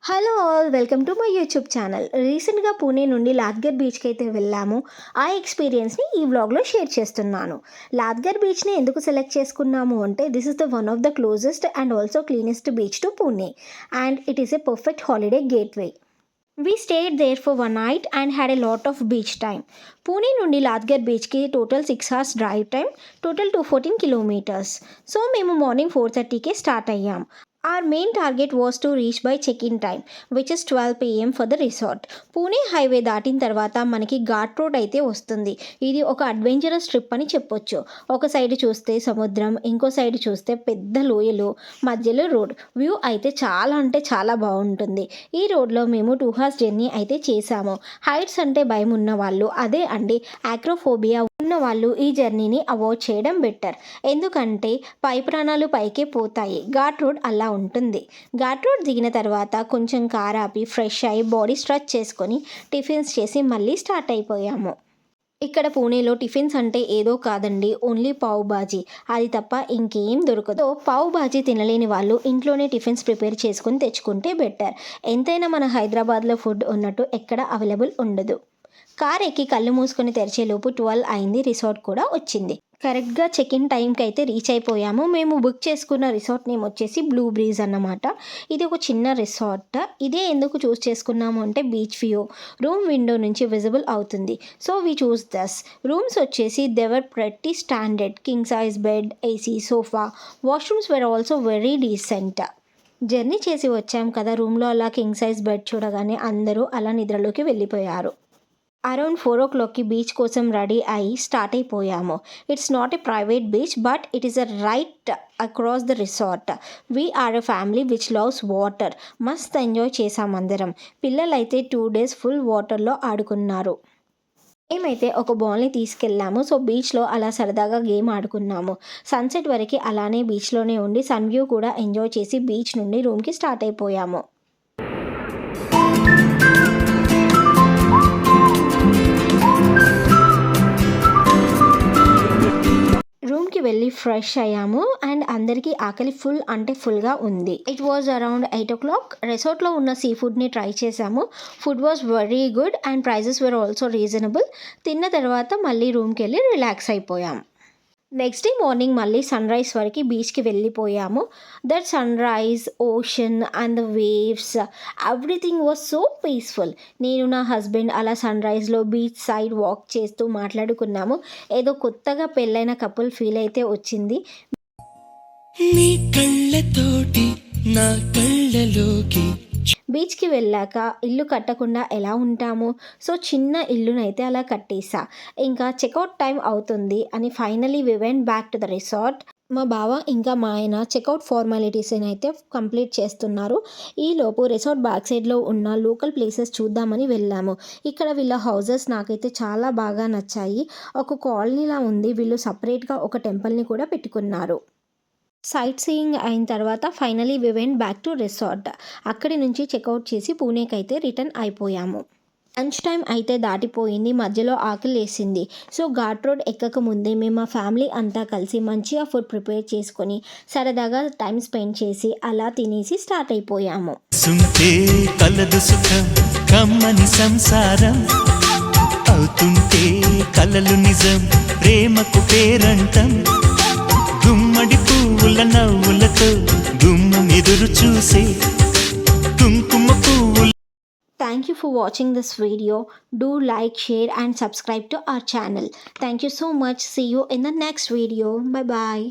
Hello all, welcome to my YouTube channel. రీసెంట్గా పూణే నుండి లాద్గర్ బీచ్కి అయితే వెళ్ళాము. ఆ ఎక్స్పీరియన్స్ని ఈ వ్లాగ్లో షేర్ చేస్తున్నాను. లాద్గర్ బీచ్ని ఎందుకు సెలెక్ట్ చేసుకున్నాము అంటే this is the one of the closest and also cleanest beach to Pune and it is a perfect holiday gateway. We stayed there for one night and had a lot of beach time. Pune నుండి లాద్గర్ బీచ్కి total 6 hours drive time, total 214 kilometres. So మేము morning 4:30కే start అయ్యాం. Our main target was to reach by check-in time, which is 12 PM for the resort. Pune highway దాటిన తర్వాత మనకి ghat road అయితే వస్తుంది. ఇది ఒక అడ్వెంచరస్ ట్రిప్ అని చెప్పొచ్చు. ఒక సైడ్ చూస్తే సముద్రం, ఇంకో సైడ్ చూస్తే పెద్ద లోయలు, మధ్యలో రోడ్ వ్యూ అయితే చాలా అంటే చాలా బాగుంటుంది. ఈ రోడ్లో మేము 2 hours జర్నీ అయితే చేశాము. హైట్స్ అంటే భయం ఉన్న వాళ్ళు, అదే అండి ఆక్రోఫోబియా ఉన్న వాళ్ళు ఈ జర్నీని అవాయిడ్ చేయడం బెటర్. ఎందుకంటే పై ప్రాణాలు పైకే పోతాయి. ఘాట్ రోడ్ అలా ఉంటుంది. ఘాట్ రోడ్ దిగిన తర్వాత కొంచెం కార్ ఆపి ఫ్రెష్ అయ్యి బాడీ స్ట్రెచ్ చేసుకొని టిఫిన్స్ చేసి మళ్ళీ స్టార్ట్ అయిపోయాము. ఇక్కడ పూణేలో టిఫిన్స్ అంటే ఏదో కాదండి, ఓన్లీ పావ్ బాజీ, అది తప్ప ఇంకేం దొరకదు. పావ్ బాజీ తినలేని వాళ్ళు ఇంట్లోనే టిఫిన్స్ ప్రిపేర్ చేసుకుని తెచ్చుకుంటే బెటర్. ఎంతైనా మన హైదరాబాద్లో ఫుడ్ ఉన్నట్టు ఎక్కడ అవైలబుల్ ఉండదు. కార్ ఎక్కి కళ్ళు మూసుకొని తెరిచేలోపు 12 అయింది. రిసార్ట్ కూడా వచ్చింది. కరెక్ట్గా చెక్ ఇన్ టైంకి అయితే రీచ్ అయిపోయాము. మేము బుక్ చేసుకున్న రిసార్ట్ నేమ్ వచ్చేసి బ్లూ బ్రీజ్ అన్నమాట. ఇది ఒక చిన్న రిసార్ట్. ఇదే ఎందుకు చూస్ చేసుకున్నాము అంటే బీచ్ వ్యూ రూమ్ విండో నుంచి విజిబుల్ అవుతుంది. So we choose this. Rooms వచ్చేసి they were pretty standard, king size bed, AC, sofa, washrooms were also very decent. Journey చేసి వచ్చాం కదా, రూమ్లో అలా కింగ్ సైజ్ బెడ్ చూడగానే అందరూ అలా నిద్రలోకి వెళ్ళిపోయారు. అరౌండ్ 4 o'clockకి బీచ్ కోసం రెడీ అయ్యి స్టార్ట్ అయిపోయాము. It's not a private beach but it is a right across the resort. We're a family which loves water. మస్త్ ఎంజాయ్ చేసాం అందరం. పిల్లలైతే 2 days ఫుల్ వాటర్లో ఆడుకున్నారు. మేమైతే ఒక బాల్ని తీసుకెళ్ళాము. సో బీచ్లో అలా సరదాగా గేమ్ ఆడుకున్నాము. సన్సెట్ వరకు అలానే బీచ్లోనే ఉండి సన్ వ్యూ కూడా ఎంజాయ్ చేసి బీచ్ నుండి రూమ్కి స్టార్ట్ అయిపోయాము. రూమ్కి వెళ్ళి ఫ్రెష్ అయ్యాము అండ్ అందరికీ ఆకలి ఫుల్ అంటే ఫుల్గా ఉంది. It was around 8 o'clock. రిసార్ట్లో ఉన్న సీ ఫుడ్ని ట్రై చేసాము. Food was very good and prices were also reasonable. తిన్న తర్వాత మళ్ళీ రూమ్కి వెళ్ళి రిలాక్స్ అయిపోయాం. నెక్స్ట్ డే మార్నింగ్ మళ్ళీ సన్ రైజ్ వరకు బీచ్కి వెళ్ళిపోయాము. That sunrise, ocean and the waves, everything was so peaceful. నేను నా హస్బెండ్ అలా సన్ రైజ్లో బీచ్ సైడ్ వాక్ చేస్తూ మాట్లాడుకున్నాము. ఏదో కొత్తగా పెళ్ళైన కపుల్ ఫీల్ అయితే వచ్చింది. నీ కళ్ళతోటి నా కళ్ళలోకి బీచ్కి వెళ్ళాక ఇల్లు కట్టకుండా ఎలా ఉంటాము, సో చిన్న ఇల్లునైతే అలా కట్టేసా. ఇంకా చెక్అవుట్ టైం అవుతుంది అని finally we went back to the resort. మా బావ ఇంకా మా ఆయన చెక్అవుట్ ఫార్మాలిటీస్ని అయితే కంప్లీట్ చేస్తున్నారు. ఈలోపు రిసార్ట్ బ్యాక్ సైడ్లో ఉన్న లోకల్ ప్లేసెస్ చూద్దామని వెళ్ళాము. ఇక్కడ వీళ్ళ హౌజెస్ నాకైతే చాలా బాగా నచ్చాయి. ఒక కాలనీలా ఉంది. వీళ్ళు సపరేట్గా ఒక టెంపుల్ని కూడా పెట్టుకున్నారు. సైట్ సీయింగ్ అయిన తర్వాత finally we went back to resort. అక్కడి నుంచి చెక్అవుట్ చేసి పూణేకి అయితే రిటర్న్ అయిపోయాము. లంచ్ టైం అయితే దాటిపోయింది. మధ్యలో ఆకలి వేసింది. సో ఘాట్ రోడ్ ఎక్కక ముందే మేము మా ఫ్యామిలీ అంతా కలిసి మంచిగా ఫుడ్ ప్రిపేర్ చేసుకొని సరదాగా టైం స్పెండ్ చేసి అలా తినేసి స్టార్ట్ అయిపోయాము. సంసారం అవుతుంటే కలలు నిజం, ప్రేమకు పేరంటం, గుమ్మడి పువ్వుల నవ్వులతో గుమ్మం ఎదురు చూసే కుంకుమ పువ్వులు. Thank you for watching this video. Do like, share and subscribe to our channel. Thank you so much. See you in the next video. Bye bye.